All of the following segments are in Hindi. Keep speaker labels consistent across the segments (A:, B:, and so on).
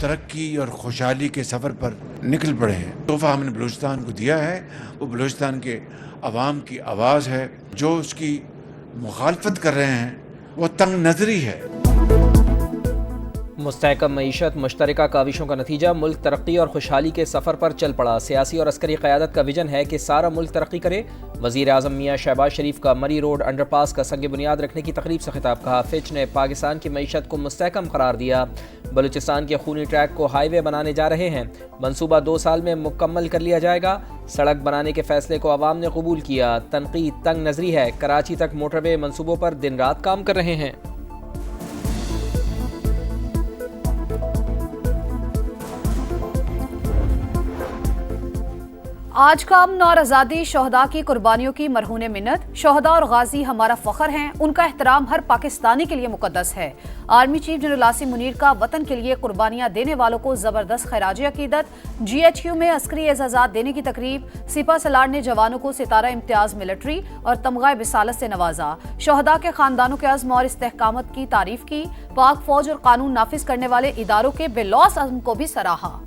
A: तरक्की और खुशहाली के सफ़र पर निकल पड़े हैं। तोहफ़ा हमने बलूचिस्तान को दिया है, वो बलूचिस्तान के अवाम की आवाज़ है। जो उसकी मुखालफत कर रहे हैं वो तंग नज़री है।
B: मुस्तहकम मईशत मुश्तरका काविशों का नतीजा, मुल्क तरक्की और खुशहाली के सफ़र पर चल पड़ा। सियासी और अस्करी क़यादत का विजन है कि सारा मुल्क तरक्की करे। वज़ीर आज़म मियाँ शहबाज शरीफ का मरी रोड अंडरपास का संग बुनियाद रखने की तकरीब से खिताब। कहा, फिच ने पाकिस्तान की मईशत को मुस्तहकम करार दिया। बलूचिस्तान के खूनी ट्रैक को हाईवे बनाने जा रहे हैं। मनसूबा 2 साल में मुकम्मल कर लिया जाएगा। सड़क बनाने के फैसले को अवाम ने कबूल किया। तनकीद तंग नज़री है, कराची तक मोटरवे मनसूबों पर दिन रात काम कर रहे हैं।
C: आज का अमन और आज़ादी शहदा की कुर्बानियों की मरहून मिन्नत। शहदा और गाजी हमारा फ़ख्र हैं, उनका एहतराम हर पाकिस्तानी के लिए मुकद्दस है। Army chief general Asim Munir का वतन के लिए कुर्बानियां देने वालों को ज़बरदस्त खैराज अकीदत। GHQ में अस्करी एजाज़ात देने की तकरीब। सिपा सलार ने जवानों को सितारा इम्तियाज मिलिट्री और तमगा बिसालत से नवाजा। शहदा के खानदानों के अज़्म और इस्तेहकामत की तारीफ की। पाक फौज और कानून नाफिज करने वाले इदारों के बेलौस अज़्म को भी सराहा।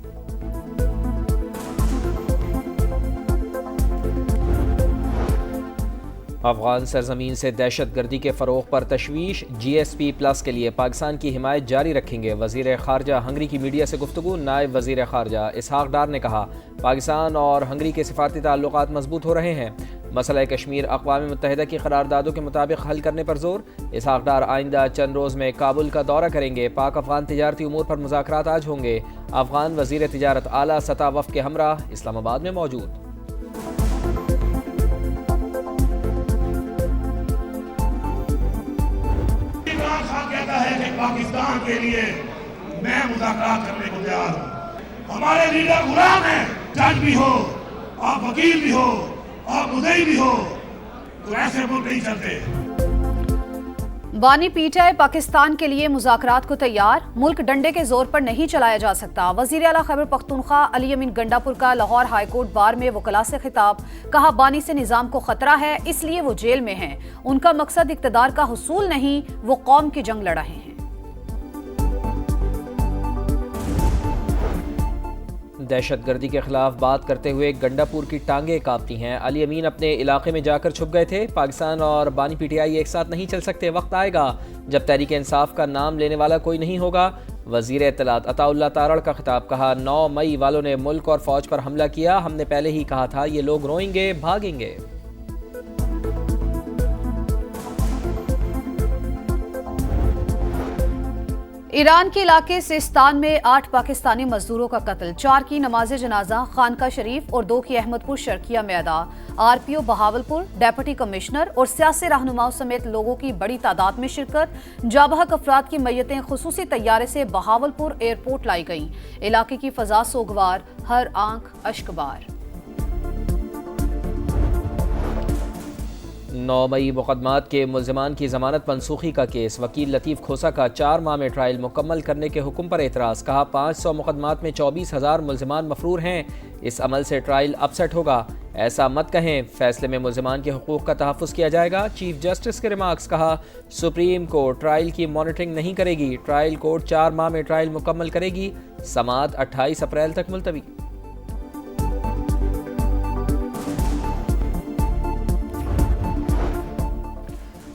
B: अफगान सरजमीन से दहशत गर्दी के फ़रोग़ पर तशवीश। GSP+ के लिए पाकिस्तान की हिमायत जारी रखेंगे। वज़ीर ख़ारजा हंगरी की मीडिया से गुफ्तगू। नायब वज़ीर ख़ारजा इसहाक़ डार ने कहा, पाकिस्तान और हंगरी के सिफारती ताल्लुक़ात मजबूत हो रहे हैं। मसला कश्मीर अक़वाम मुत्तहिदा की करारदादों के मुताबिक हल करने पर जोर। इसहाक़ डार आइंदा चंद रोज़ में काबुल का दौरा करेंगे। पाक अफ़गान तिजारती उमूर पर मुज़ाकरात आज होंगे। अफ़गान वज़ीर तिजारत आला सतह वफ़द के हमरा इस्लामाबाद में मौजूद।
D: कहता है कि पाकिस्तान के लिए मैं मुज़ाकरात करने को तैयार हूं। हमारे लीडर गुलाम हैं। जज भी हो, आप वकील भी हो, आप मुद्दई भी हो, तो ऐसे मुल्क नहीं चलते।
C: बानी पीटीआई पाकिस्तान के लिए मुज़ाकरात को तैयार। मुल्क डंडे के जोर पर नहीं चलाया जा सकता। वज़ीर आला खैबर पख्तूनख्वा अली अमीन गंडापुर का लाहौर हाईकोर्ट बार में वकला से खिताब। कहा, बानी से निज़ाम को खतरा है, इसलिए वो जेल में हैं। उनका मकसद इक़्तिदार का हुसूल नहीं, वो कौम की जंग लड़ रहे हैं।
B: दहशत गर्दी के खिलाफ बात करते हुए गंडापुर की टांगें कांपती हैं। अली अमीन अपने इलाके में जाकर छुप गए थे। पाकिस्तान और बानी पीटीआई एक साथ नहीं चल सकते। वक्त आएगा जब तहरीक इंसाफ का नाम लेने वाला कोई नहीं होगा। वजीर इत्तलात अताउल्लाह तारड़ का खिताब। कहा, 9 मई वालों ने मुल्क और फौज पर हमला किया। हमने पहले ही कहा था ये लोग रोएंगे, भागेंगे।
C: ईरान के इलाके सिस्तान में 8 पाकिस्तानी मजदूरों का कत्ल। 4 की नमाज जनाजा खानका शरीफ और 2 की अहमदपुर शर्किया में अदा। RPO बहावलपुर, डेप्यूटी कमिश्नर और सियासी रहनुमाओं समेत लोगों की बड़ी तादाद में शिरकत। जाबहक अफराद की मैयतें खुसूसी तैयारे से बहावलपुर एयरपोर्ट लाई गईं। इलाके की फजा सोगवार, हर आंख अश्कबार।
B: 9 मई मुकदमात के मुल्ज़िमान की ज़मानत मनसूखी का केस। वकील लतीफ़ खोसा का 4 माह में ट्रायल मुकम्मल करने के हुक्म पर एतराज़। कहा, 500 मुकदमात में 24,000 मुल्ज़िमान मफरूर हैं। इस अमल से ट्रायल अपसेट होगा। ऐसा मत कहें, फैसले में मुल्ज़िमान के हुकूक का तहफ़्फ़ुज़ किया जाएगा। चीफ जस्टिस के रिमार्क्स। कहा, सुप्रीम कोर्ट ट्रायल की मॉनिटरिंग नहीं करेगी। ट्रायल कोर्ट 4 माह में ट्रायल मुकम्मल करेगी। समाअत 28 अप्रैल तक मुलतवी।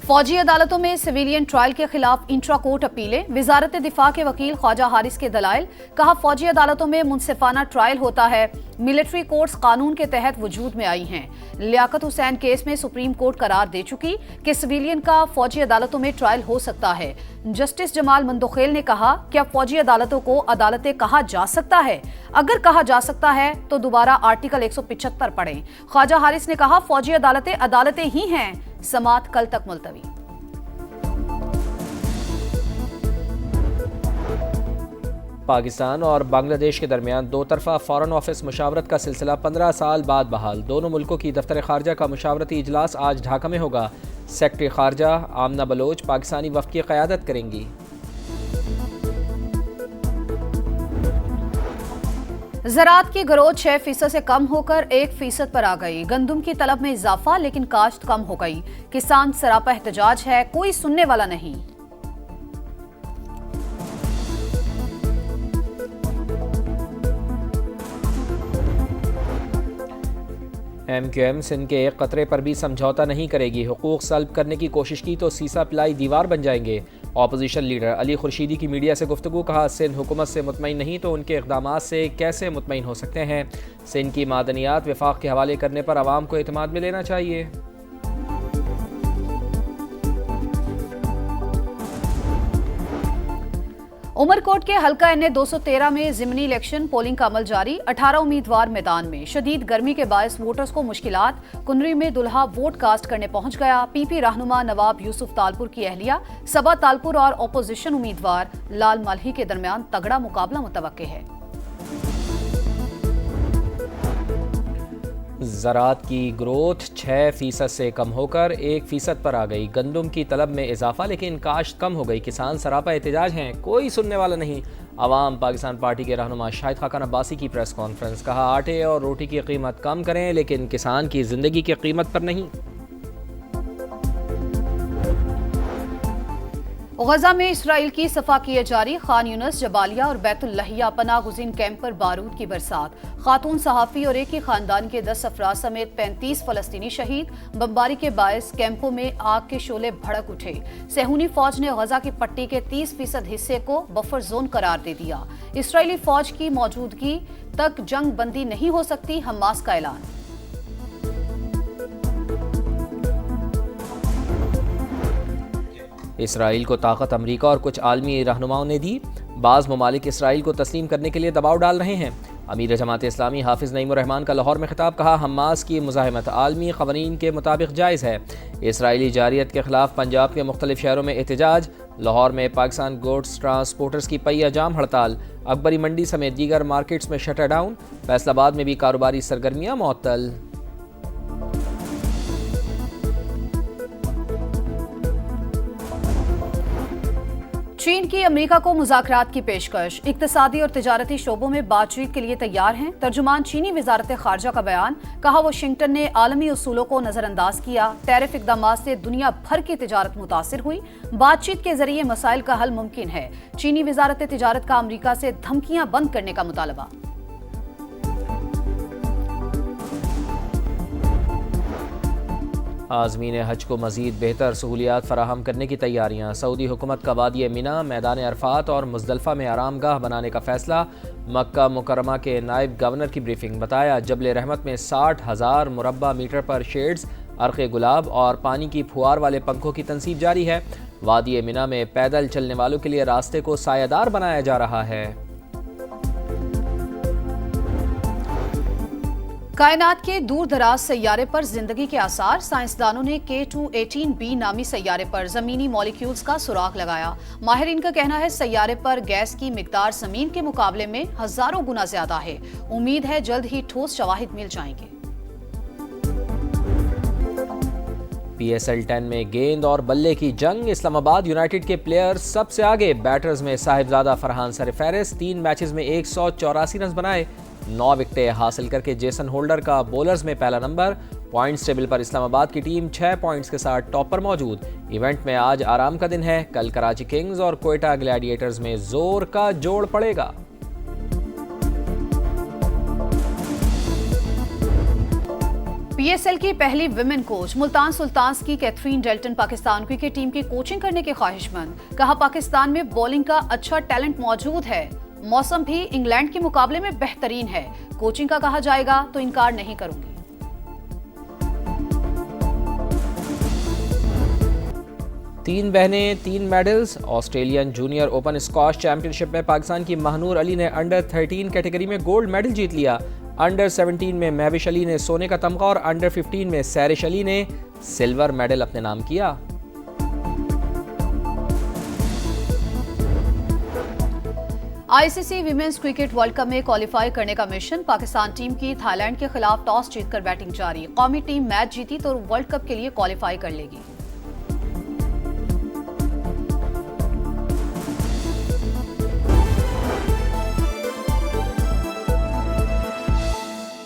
C: फौजी अदालतों में सिविलियन ट्रायल के खिलाफ इंट्रा कोर्ट अपीलें। वजारत दिफा के वकील ख्वाजा हारिस के दलाइल। कहा, फौजी अदालतों में मुनसिफाना ट्रायल होता है। मिलिट्री कोर्ट्स कानून के तहत वजूद में आई हैं। लियाकत हुसैन केस में सुप्रीम कोर्ट करार दे चुकी कि सिविलियन का फौजी अदालतों में ट्रायल हो सकता है। जस्टिस जमाल मंदोखेल ने कहा, क्या फौजी अदालतों को अदालतें कहा जा सकता है? अगर कहा जा सकता है तो दोबारा आर्टिकल 175 पढ़ें। ख्वाजा हारिस ने कहा, फौजी अदालतें अदालतें ही हैं। समाअत कल तक मुलतवी।
B: पाकिस्तान और बांग्लादेश के दरमियान 2 तरफ़ा फ़ॉरेन ऑफिस मुशावरत का सिलसिला 15 साल बाद बहाल। दोनों मुल्कों की दफ्तर खारजा का मुशावरती इजलास आज ढाका में होगा। सेक्रेटरी खारजा आमना बलोच पाकिस्तानी वफ़द की क़यादत करेंगी।
C: ज़राअत की ग्रोथ 6% से कम होकर 1% पर आ गई। गंदम की तलब में इजाफा, लेकिन काश्त कम हो गई। किसान सरापा एहतजाज है, कोई सुनने वाला नहीं।
B: MQM सिंध के एक कतरे पर भी समझौता नहीं करेगी। हुकूक सल्ब करने की कोशिश की तो सीसा पिलाई दीवार बन जाएंगे। अपोजिशन लीडर अली खुर्शीदी की मीडिया से गुफ्तगू। कहा, सिंध हुकूमत से मुतमईन नहीं तो उनके इक़दामात से कैसे मुतमईन हो सकते हैं। सिंध की मादनियात वफाक के हवाले करने पर आवाम को एतमाद में लेना चाहिए।
C: उमरकोट के हल्का NA 213 में ज़िमनी इलेक्शन पोलिंग का अमल जारी। 18 उम्मीदवार मैदान में। शदीद गर्मी के बायस वोटर्स को मुश्किलात। कुनरी में दुल्हा वोट कास्ट करने पहुंच गया। PP रहनुमा नवाब यूसुफ तालपुर की अहलिया सबा तालपुर और अपोजिशन उम्मीदवार लाल मल्ही के दरमियान तगड़ा मुकाबला मुतवक्के है।
B: ज़राअत की ग्रोथ 6% से कम होकर 1% पर आ गई। गंदम की तलब में इजाफा, लेकिन काश्त कम हो गई। किसान सरापा एहतजाज हैं, कोई सुनने वाला नहीं। अवाम पाकिस्तान पार्टी के रहनुमा शाहिद खाकान अब्बासी की प्रेस कॉन्फ्रेंस। कहा, आटे और रोटी की कीमत कम करें, लेकिन किसान की जिंदगी की कीमत पर नहीं।
C: गजा में इसराइल की सफाकियत जारी। खान यूनस, जबालिया और बैतुल्लहिया पनाह गुज़ीन कैंप पर बारूद की बरसात। खातून सहाफ़ी और एक ही खानदान के 10 अफराद समेत 35 फ़लस्तीनी शहीद। बमबारी के बायस कैंपों में आग के शोले भड़क उठे। सेहूनी फौज ने गजा की पट्टी के 30% हिस्से को बफर जोन करार दे दिया। इसराइली फौज की मौजूदगी तक जंग बंदी नहीं हो सकती, हमास का ऐलान।
B: इसराइल को ताकत अमरीका और कुछ आलमी रहनुमाओं ने दी। बाज़ ममालिक इसराइल को तस्लीम करने के लिए दबाव डाल रहे हैं। अमीर जमात इस्लामी हाफिज़ नईमुर रहमान का लाहौर में खिताब। कहा, हमास की मुज़ाहमत आलमी क़वानीन के मुताबिक जायज़ है। इसराइली जारियत के खिलाफ पंजाब के मुख्तलिफ शहरों में एहतजाज। लाहौर में पाकिस्तान गुड्स ट्रांसपोर्टर्स की पहिया जाम हड़ताल। अकबरी मंडी समेत दीगर मार्केट्स में शटर डाउन। फैसलाबाद में भी कारोबारी सरगर्मियाँ मुअत्तल।
C: चीन की अमेरिका को मुज़ाकरात की पेशकश। इक्तिसादी और तिजारती शोबों में बातचीत के लिए तैयार हैं। तर्जुमान चीनी वजारत खारजा का बयान। कहा, वाशिंगटन ने आलमी उसूलों को नजरअंदाज किया। टैरिफ इक़दाम से दुनिया भर की तिजारत मुतासिर हुई। बातचीत के जरिए मसाइल का हल मुमकिन है। चीनी वजारत तिजारत का अमेरिका से धमकियां बंद करने का मुतालबा।
B: आज़मीन हज को मज़ीद बेहतर सहूलियात फराहम करने की तैयारियाँ। सऊदी हुकूमत का वादी मिना, मैदान अरफात और मुज़दलिफ़ा में आरामगाह बनाने का फ़ैसला। मक्का मुकरमा के नायब गवर्नर की ब्रीफिंग। बताया, जबल रहमत में 60,000 मुरब्बा मीटर पर शेड्स, अर्क़े गुलाब और पानी की फुआर वाले पंखों की तनसीब जारी है। वादी मिना में पैदल चलने वालों के लिए रास्ते को सायादार बनाया जा रहा है।
C: कायनात के दूर दराज सैयारे पर जिंदगी के आसार। साइंसदानों ने K2-18b नामी सैयारे पर जमीनी मॉलिक्यूल्स का सुराग लगाया। माहिरीन का कहना है सैयारे पर गैस की मिकदार जमीन के मुकाबले में हजारों गुना ज्यादा है। उम्मीद है जल्द ही ठोस शवाहिद मिल जाएंगे।
B: PSL 10 में गेंद और बल्ले की जंग। इस्लामाबाद यूनाइटेड के प्लेयर्स सबसे आगे। बैटर्स में साहिबजादा फरहान सरफहरिस्त। 3 मैचेस में 184 रन बनाए। 9 विकेटें हासिल करके जेसन होल्डर का बॉलर्स में पहला नंबर। पॉइंट्स टेबल पर इस्लामाबाद की टीम 6 पॉइंट्स के साथ टॉप पर मौजूद। इवेंट में आज आराम का दिन है। कल कराची किंग्स और कोयटा ग्लैडिएटर्स में जोर का जोड़ पड़ेगा।
C: PSL की पहली विमेन कोच मुल्तान सुल्तान्स की Catherine Dalton Pakistan cricket team की कोचिंग करने के ख्वाहिशमंद। कहा, पाकिस्तान में बॉलिंग का अच्छा टैलेंट मौजूद है। मौसम भी इंग्लैंड के मुकाबले में बेहतरीन है। कोचिंग का कहा जाएगा तो इनकार नहीं करूंगी।
B: तीन बहनें 3 medals. Australian junior open squash championship में पाकिस्तान की महनूर अली ने अंडर 13 कैटेगरी में गोल्ड मेडल जीत लिया। अंडर 17 में महविश अली ने सोने का तमगा और अंडर 15 में सैरिश अली ने सिल्वर मेडल अपने नाम किया।
C: ICC women's cricket world cup में क्वालिफाई करने का मिशन। पाकिस्तान टीम की थाईलैंड के खिलाफ टॉस जीतकर बैटिंग जारी। कौमी टीम मैच जीती तो वर्ल्ड कप के लिए क्वालिफाई कर लेगी।